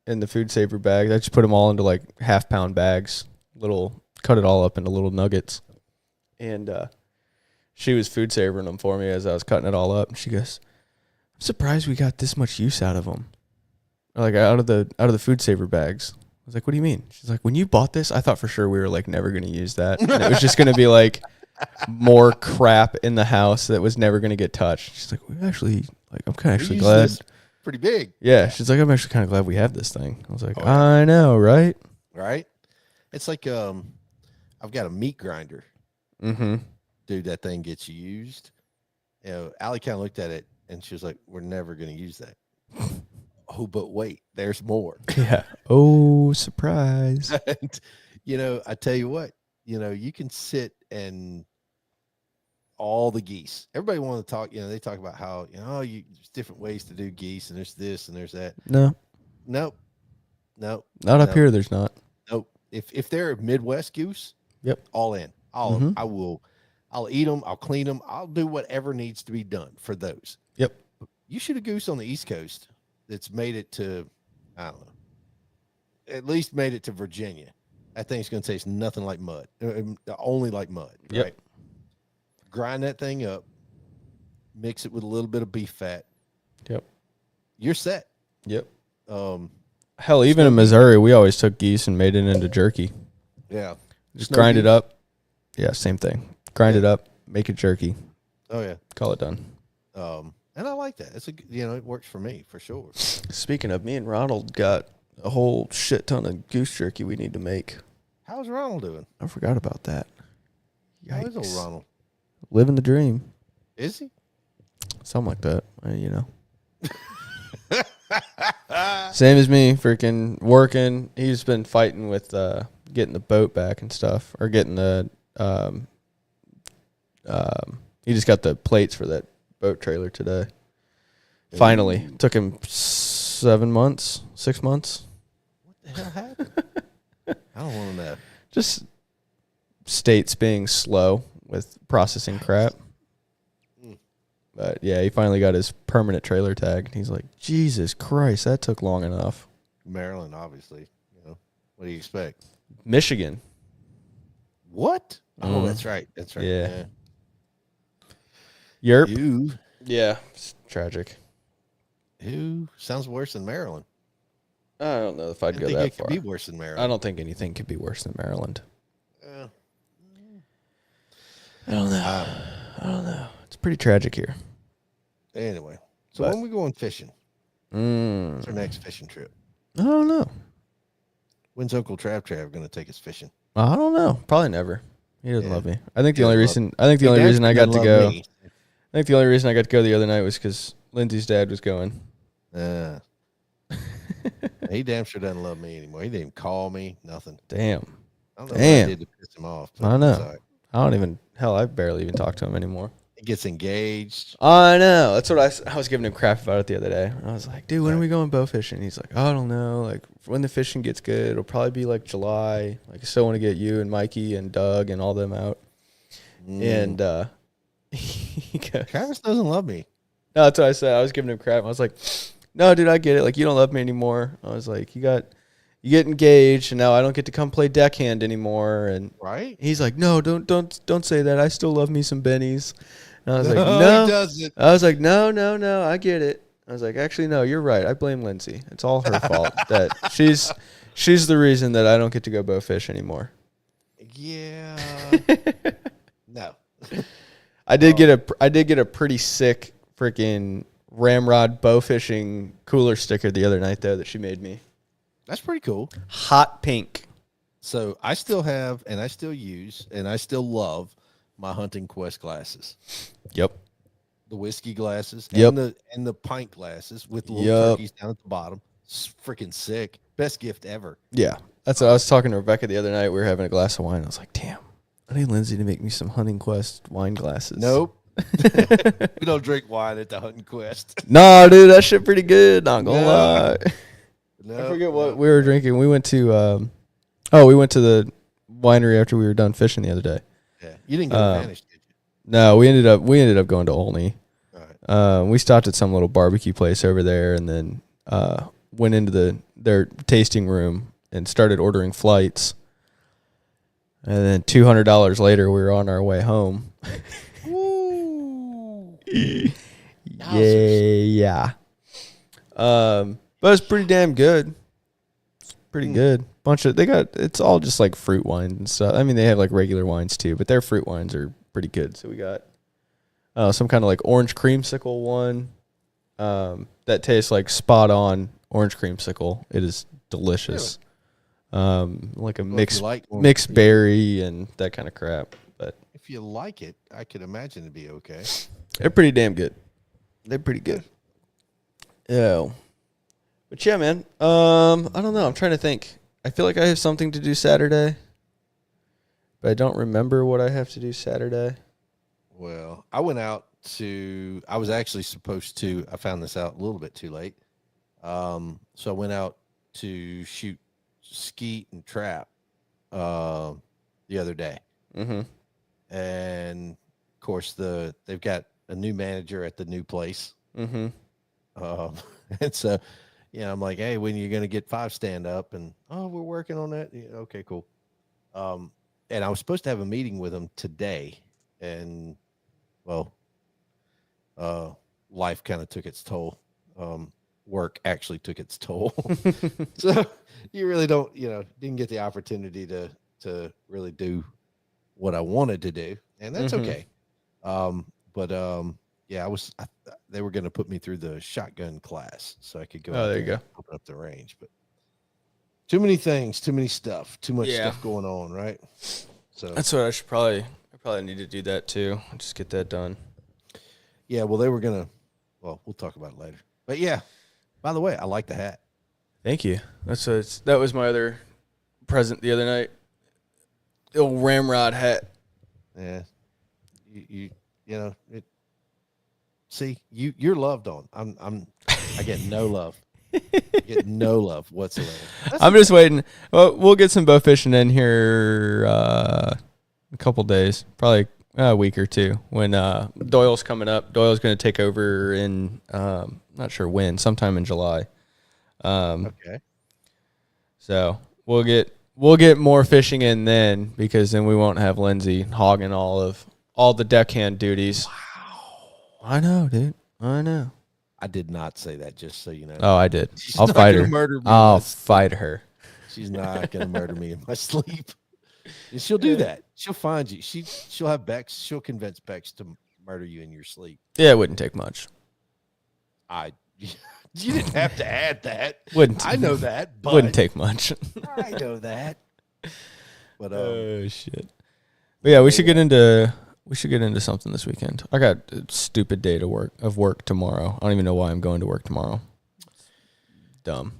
in the food saver bags. I just put them all into like 1/2-pound bags, cut it all up into little nuggets. And she was food savoring them for me as I was cutting it all up. And she goes, I'm surprised we got this much use out of them. Like out of the food saver bags. I was like, what do you mean? She's like, when you bought this, I thought for sure we were like never going to use that. And it was just going to be like more crap in the house that was never going to get touched. She's like, I'm kind of actually glad. Pretty big. Yeah. She's like, I'm actually kind of glad we have this thing. I was like, I know, right? Right. It's like, I've got a meat grinder. Mm-hmm. Dude, that thing gets used. Allie kind of looked at it and she was like, we're never going to use that. Oh, but wait, there's more. Yeah. Oh, surprise. And, I tell you what, you can sit and all the geese. Everybody want to talk, they talk about how, there's different ways to do geese and there's this and there's that. No. Nope. Not up here, there's not. Nope. If they're Midwest goose, yep. All in. I'll eat them. I'll clean them. I'll do whatever needs to be done for those. Yep. You shoot a goose on the East Coast that's made it to, I don't know, at least made it to Virginia. That thing's going to taste nothing like mud. Only like mud. Yep. Right? Grind that thing up. Mix it with a little bit of beef fat. Yep. You're set. Yep. Hell, even in Missouri, we always took geese and made it into jerky. Yeah. Just grind it up, Yeah, same thing. Grind it up, make it jerky, Oh yeah. call it done. And I like that. It's it works for me for sure. Speaking of, me and Ronald got a whole shit ton of goose jerky we need to make. How's Ronald doing? I forgot about that. How is old Yikes. Ronald? Living the dream. Is he? Something like that. Same as me, freaking working. He's been fighting with getting the boat back and stuff, or getting the he just got the plates for that boat trailer today. Finally. Took him 6 months. What the hell happened? I don't want to know. Just states being slow with processing crap. But yeah, he finally got his permanent trailer tag, and he's like, Jesus Christ, that took long enough. Maryland, obviously. What do you expect? Michigan. What? Oh, that's right. That's right. Yeah. Europe. Ew. Yeah, it's tragic. Ew. Sounds worse than Maryland. I don't know if I'd I go think that it far. could be worse than Maryland. I don't think anything could be worse than Maryland. Uh, I don't know. It's pretty tragic here. anyway, so But- when we going fishing? What's our next fishing trip? I don't know. When's Uncle Trav going to take us fishing? I don't know. Probably never. He doesn't Yeah. love me. I think the He only doesn't reason. I think the only reason I got to go. Me. I think the only reason I got to go the other night was because Lindsay's dad was going. He damn sure doesn't love me anymore. He didn't even call me. Nothing. Damn. I don't know what Damn. I did to piss him off. but I know. it's all right. I don't even. Hell, I barely even talk to him anymore. He gets engaged. I know. That's what I was giving him crap about it the other day. I was like, dude, when are we going bow fishing? He's like, I don't know. Like, when the fishing gets good, it'll probably be like July. Like, I still want to get you and Mikey and Doug and all them out. And he goes, Travis doesn't love me. no, that's what I said. I was giving him crap. I was like, no, dude, I get it. Like, you don't love me anymore. I was like, you get engaged, and now I don't get to come play deckhand anymore. And Right? he's like, no, don't say that. I still love me some bennies. And I was like, No, no. he doesn't. I was like, no, I get it. I was like, actually, no, you're right. I blame Lindsay. It's all her fault that she's the reason that I don't get to go bow fish anymore. Yeah. No. I did get a pretty sick freaking ramrod bow fishing cooler sticker the other night though that she made me. That's pretty cool. Hot pink. So I still have, and I still use, and I still love my Hunting Quest glasses. Yep. The whiskey glasses Yep. and the pint glasses with the little Yep. turkeys down at the bottom. It's freaking sick. Best gift ever. Yeah. That's what I was talking to Rebecca the other night. We were having a glass of wine. I was like, damn, I need Lindsay to make me some Hunting Quest wine glasses. Nope. We don't drink wine at the Hunting Quest. No, dude, that shit pretty good. Not gonna No. lie. No, I forget what we were drinking. We went to we went to the winery after we were done fishing the other day. Yeah. You didn't go to Vanish, did you? No, we ended up going to Olney. All right. We stopped at some little barbecue place over there, and then went into their tasting room and started ordering flights. And then $200 later, we were on our way home. Ooh. Yeah. But it's pretty damn good. It's pretty good. It's all just like fruit wines and stuff. I mean, they have like regular wines too, but their fruit wines are pretty good. So we got some kind of like orange creamsicle one that tastes like spot on orange creamsicle. It is delicious. Like a Well, if you like orange mixed cream- berry and that kind of crap. But If you like it, I could imagine it'd be okay. they're pretty damn good. They're pretty good. Yeah. But yeah, man. I don't know. I'm trying to think. I feel like I have something to do Saturday, but I don't remember what I have to do Saturday. Well, I went out I was actually supposed to, I found this out a little bit too late. So I went out to shoot skeet and trap the other day. Mm-hmm. And of course they've got a new manager at the new place. Mm-hmm. And so, I'm like, hey, when are you going to get 5 stand up? And, oh, we're working on that. Yeah, okay, cool. And I was supposed to have a meeting with them today. And, well, life kind of took its toll. Work actually took its toll. So you really don't, didn't get the opportunity to really do what I wanted to do, and that's Mhm. okay. But yeah, they were going to put me through the shotgun class so I could go Oh, out there there you go. and open up the range. But too many things, too many stuff, too much Yeah. stuff going on, right? So That's what I probably need to do that too. Just get that done. yeah, well, they were gonna. Well, we'll talk about it later. But yeah, by the way, I like the hat. Thank you. That was my other present the other night. The old ramrod hat. Yeah, you know it. See, you're loved on. I get no love. I get no love whatsoever. I'm just waiting. Well, we'll get some bow fishing in here a couple days, probably a week or two. When Doyle's coming up, Doyle's going to take over in not sure when, sometime in July. Okay. So we'll get more fishing in then, because then we won't have Lindsay hogging all the deckhand duties. Wow. I know, dude. I know. I did not say that, just so you know. Oh, I did. She's I'll not fight gonna her. murder me in I'll my fight her. She's not gonna murder me in my sleep. And she'll do that. She'll find you. She'll have Bex. She'll convince Bex to murder you in your sleep. Yeah, it wouldn't take much. You didn't have to add that. Wouldn't. I know that, but Wouldn't take much. I know that. But Oh shit. But yeah, we should get into something this weekend. I got a stupid day of work tomorrow. I don't even know why I'm going to work tomorrow. Dumb.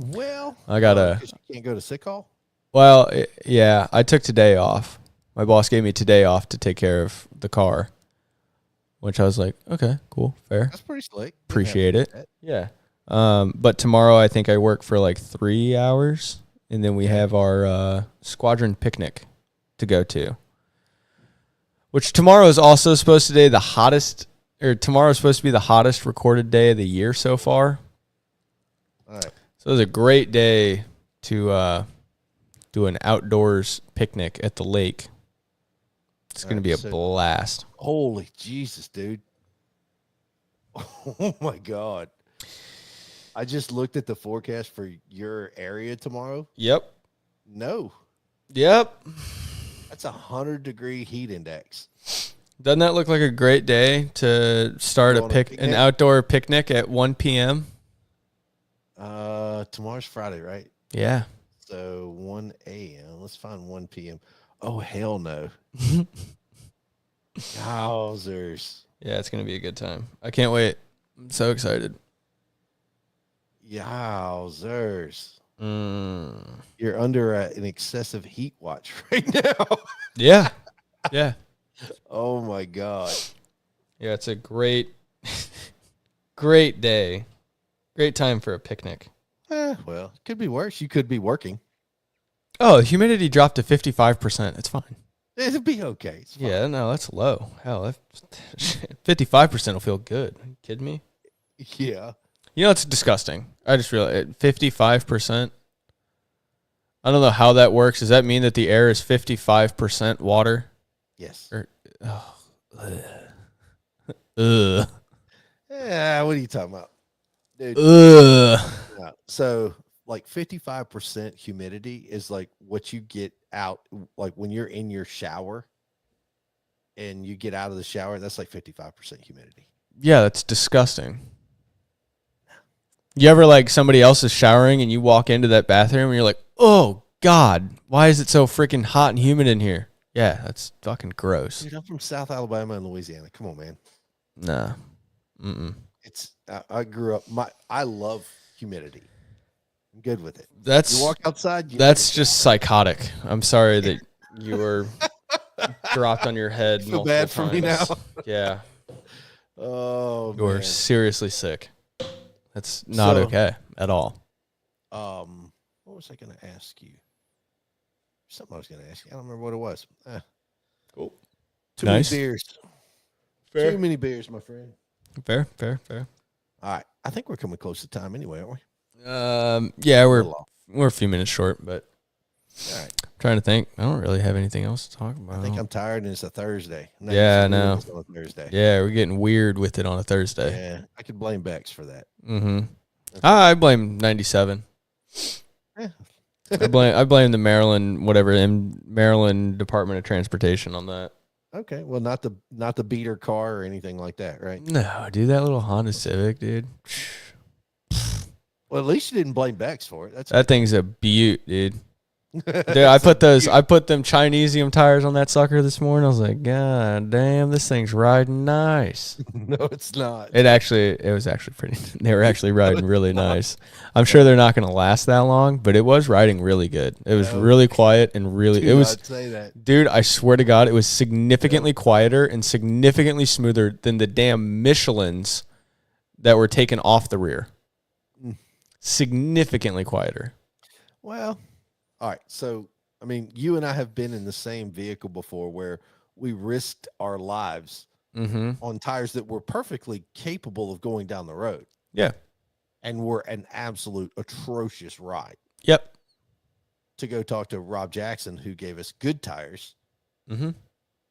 well, I gotta. 'cause you can't go to sick call. Well, yeah, I took today off. My boss gave me today off to take care of the car, which I was like, okay, cool, fair, That's pretty slick. appreciate it. Yeah. But tomorrow I think I work for like 3 hours, and then we have our squadron picnic to go to. Which tomorrow is also supposed to be the hottest recorded day of the year so far. All right. So it was a great day to do an outdoors picnic at the lake. It's going to be a blast. Holy Jesus, dude. Oh my God. I just looked at the forecast for your area tomorrow. Yep. No, Yep. that's 100-degree heat index. Doesn't that look like a great day to start Go on a an picnic? outdoor picnic at 1 p.m.? Tomorrow's Friday, right? Yeah. So 1 a.m. Let's find 1 p.m. Oh, hell no. Yowzers. Yeah, it's going to be a good time. I can't wait. I'm so excited. Yowzers. Mm. You're under an excessive heat watch right now. Yeah. Yeah. Oh, my God. Yeah, it's a great, great day. Great time for a picnic. Well, it could be worse. You could be working. Oh, humidity dropped to 55%. It's fine. It'd be okay. It's fine. Yeah, no, that's low. Hell, 55% will feel good. Are you kidding me? Yeah. You know, it's disgusting. I just realized 55%. I don't know how that works. Does that mean that the air is 55% water? Yes. Ugh. Yeah, what are you talking about? Dude, Ugh. yeah. So like 55% humidity is like what you get out, like when you're in your shower and you get out of the shower, that's like 55% humidity. Yeah, that's disgusting. You ever like somebody else is showering and you walk into that bathroom and you're like, oh God, why is it so freaking hot and humid in here? Yeah, that's fucking gross. Dude, I'm from South Alabama and Louisiana. Come on, man. Nah. Mm-mm. I grew up, I love humidity. I'm good with it. That's You walk outside. that's just psychotic. I'm sorry that you were dropped on your head. Feel bad for me now. Yeah, Oh, you are man. seriously sick. That's not So- okay at all. What was I going to ask you? Something I was going to ask you. I don't remember what it was. Cool. Too Nice. many beers. Fair. Too many beers, my friend. Fair. All right. I think we're coming close to time anyway, aren't we? Yeah, A we're little off. a few minutes short, but All right. I'm trying to think. I don't really have anything else to talk about. I think I'm tired and it's a Thursday. I'm not Yeah, used to I doing know. this on a Thursday. Yeah, we're getting weird with it on a Thursday. Yeah. I could blame Bex for that. Mm-hmm. I blame 97. Yeah. I blame the Maryland Department of Transportation on that. Okay, well, not the beater car or anything like that, right? No, dude, that little Honda Civic, dude. Well, at least you didn't blame Bex for it. That thing's a beaut, dude. Dude, I put them Chinesium tires on that sucker this morning. I was like, God damn, this thing's riding nice. No, it's not. It was actually pretty. They were actually riding really nice. I'm sure they're not going to last that long, but it was riding really good. It was really quiet and really. Dude, it was. I'd say that. Dude, I swear to God, it was significantly quieter and significantly smoother than the damn Michelins that were taken off the rear. Significantly quieter. Well. All right, so I mean, you and I have been in the same vehicle before where we risked our lives on tires that were perfectly capable of going down the road. Yeah, and were an absolute atrocious ride. Yep. To go talk to Rob Jackson, who gave us good tires,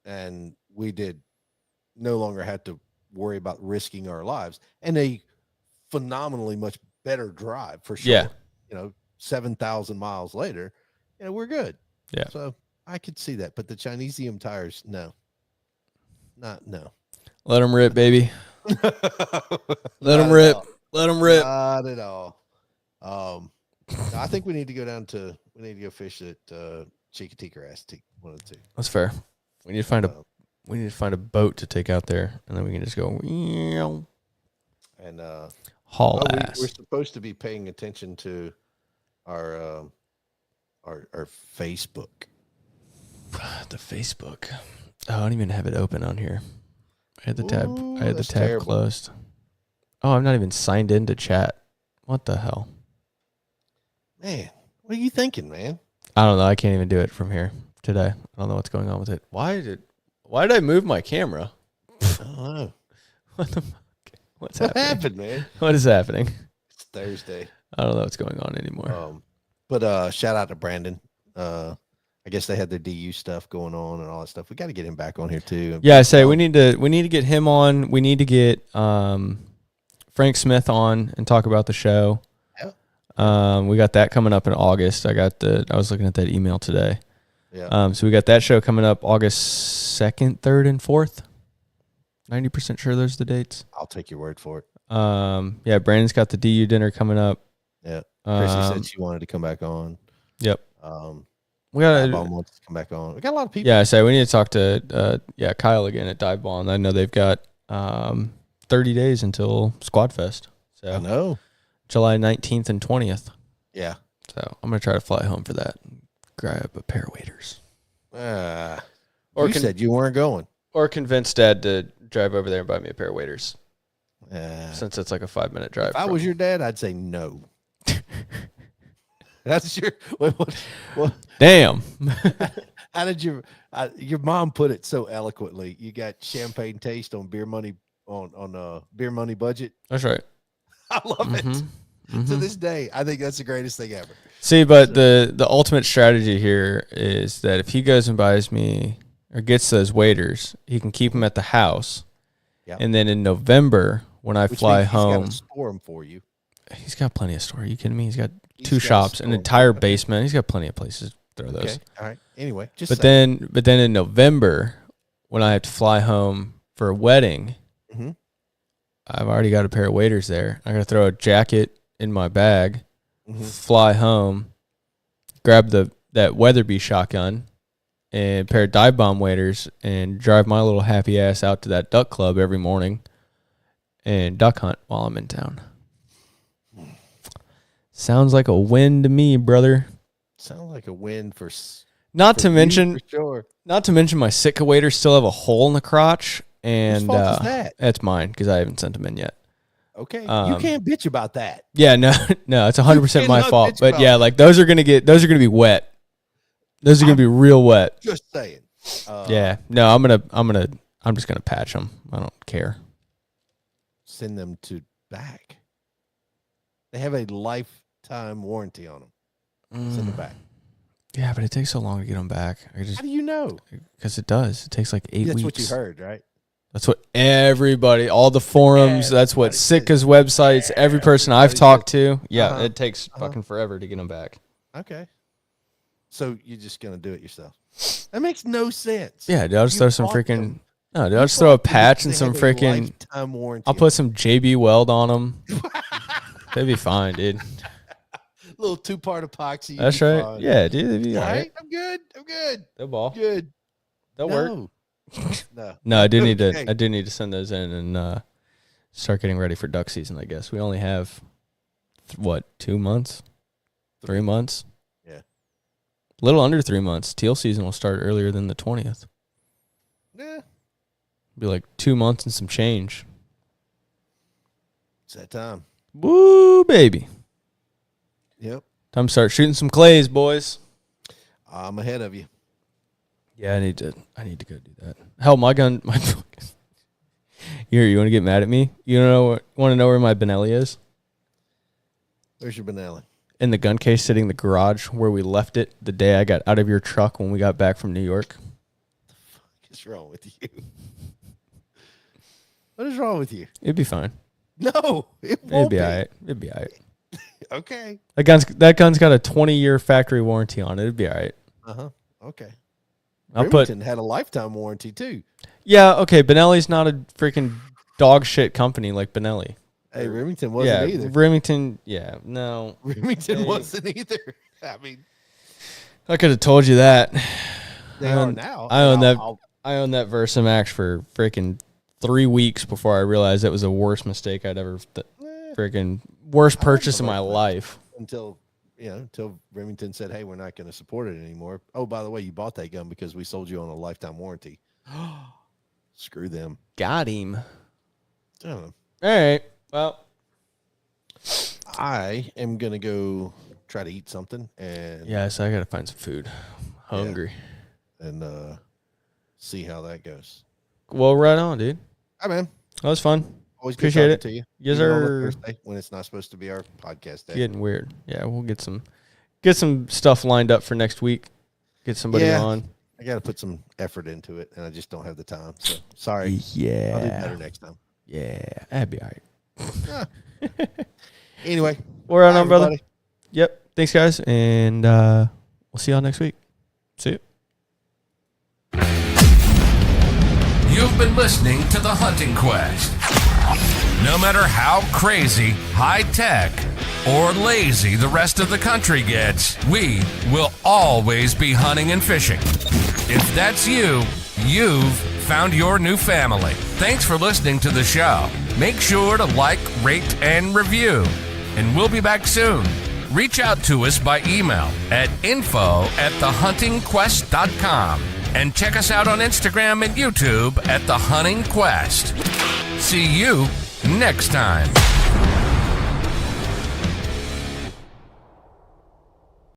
and we did no longer had to worry about risking our lives, and a phenomenally much better drive for sure. Yeah. 7,000 miles later, we're good. Yeah. So I could see that, but the Chinesium tires, no. No. Let them rip, baby. Let them rip. Let them rip. Not at all. I think we need to go fish at Chickadee Grass. One of the two. That's fair. We need to find a boat to take out there, and then we can just go and haul ass. We're supposed to be paying attention to our Facebook. The Facebook. Oh, I don't even have it open on here. I had the tab. I had the tab terrible. Closed. Oh, I'm not even signed into chat. What the hell? Man, what are you thinking, man? I don't know. I can't even do it from here today. I don't know what's going on with it. Why did I move my camera? I don't know. What the fuck? What happened, man? What is happening? It's Thursday. I don't know what's going on anymore. But shout out to Brandon. I guess they had their DU stuff going on and all that stuff. We got to get him back on here too. Yeah, I say we need to get him on. We need to get Frank Smith on and talk about the show. Yeah. We got that coming up in August. I was looking at that email today. Yeah. So we got that show coming up August 2nd, 3rd, and 4th. 90% sure those are the dates. I'll take your word for it. Yeah, Brandon's got the DU dinner coming up. Yeah. Chrissy said she wanted to come back on. Yep. We got wants to come back on. We got a lot of people. Yeah, so we need to talk to Kyle again at Dive Ball. And I know they've got 30 days until Squad Fest. So I know. July 19th and 20th. Yeah. So I'm gonna try to fly home for that. Grab a pair of waders. Or you said you weren't going. Or convince Dad to drive over there and buy me a pair of waders. Since it's like a 5-minute drive. If I was your dad, I'd say no. That's your what? Damn. How did your mom put it so eloquently? You got champagne taste on beer money on beer money budget. That's right. I love it. To this day, I think that's the greatest thing ever. See, but the ultimate strategy here is that if he goes and buys me or gets those waders, he can keep them at the house. Yep. And then in November, when I fly home, he's got to store them for you. He's got plenty of store. Are you kidding me? He's got two shops, an entire basement. He's got plenty of places to throw those. Okay. All right. Anyway, but then in November, when I have to fly home for a wedding, I've already got a pair of waders there. I got to throw a jacket in my bag, fly home, grab that Weatherby shotgun and a pair of dive bomb waders, and drive my little happy ass out to that duck club every morning and duck hunt while I'm in town. Sounds like a win to me, brother. Sounds like a win for not to mention sure. Not to mention my Sitka waders still have a hole in the crotch, and whose fault is that? That's mine because I haven't sent them in yet. Okay, you can't bitch about that. Yeah, no, it's 100% my fault. But yeah, like those are gonna be wet. Those are gonna be real wet. Just saying. Yeah, no, I'm just gonna patch them. I don't care. Send them back. They have a lifetime warranty on them. Send them back. Yeah, but it takes so long to get them back. How do you know? Because it does. It takes like 8 weeks. That's what you heard, right? That's what everybody, all the forums, that's what Sitka's websites, every person I've talked to. Yeah, it takes fucking forever to get them back. Okay. So you're just gonna do it yourself? That makes no sense. Yeah, dude, I'll just You throw some bought freaking. them. No, dude, You I'll just throw a bought them patch and because some they have a freaking. lifetime warranty. I'll put some JB Weld on them. They'd be fine, dude. little 2-part epoxy. That's you'll be right. fine. Yeah, dude, they'd be All all right. right. I'm good. They'll ball. Good. They'll work. No. No. No, I do need Okay. to. I do need to send those in and start getting ready for duck season. I guess we only have 2 months, 3 months. Yeah. A little under 3 months. Teal season will start earlier than the 20th. Yeah. Be like 2 months and some change. It's that time. Woo, baby! Yep. Time to start shooting some clays, boys. I'm ahead of you. Yeah, I need to go do that. Hell, my gun. Here, you want to get mad at me? You want to know where my Benelli is? Where's your Benelli? In the gun case, sitting in the garage where we left it the day I got out of your truck when we got back from New York. What's wrong with you? What is wrong with you? It'd be fine. No, it It'd won't be all right. It'd be all right. Okay. That gun's got a 20-year factory warranty on it. It'd be all right. Okay. I'll Remington had a lifetime warranty too. Yeah, okay. Benelli's not a freaking dog shit company like Benelli. Hey, Remington wasn't either. Remington, yeah, no. Remington wasn't either. I mean, I could have told you that. they are now. I own that. I owned that Versamax for freaking 3 weeks before I realized that was the worst mistake I'd ever freaking worst purchase in my life. Until Remington said, "Hey, we're not going to support it anymore." Oh, by the way, you bought that gun because we sold you on a lifetime warranty. Screw them. Got him. I don't know. All right. Well, I am going to go try to eat something and so I got to find some food. Hungry. and see how that goes. Well, right on, dude. Hi, man. That was fun. Always good Appreciate it. talking to you. Yes, Even on a sir. Thursday when it's not supposed to be our podcast day. Getting weird. Yeah, we'll get some stuff lined up for next week. Get somebody on. I got to put some effort into it, and I just don't have the time. So sorry. Yeah. I'll do better next time. Yeah, that'd be all right. Anyway, We're right bye, on, brother. everybody. Yep. Thanks, guys, and we'll see y'all next week. See you. You've been listening to The Hunting Quest. No matter how crazy, high-tech, or lazy the rest of the country gets, we will always be hunting and fishing. If that's you, you've found your new family. Thanks for listening to the show. Make sure to like, rate, and review. And we'll be back soon. Reach out to us by email at info@thehuntingquest.com. And check us out on Instagram and YouTube at The Hunting Quest. See you next time.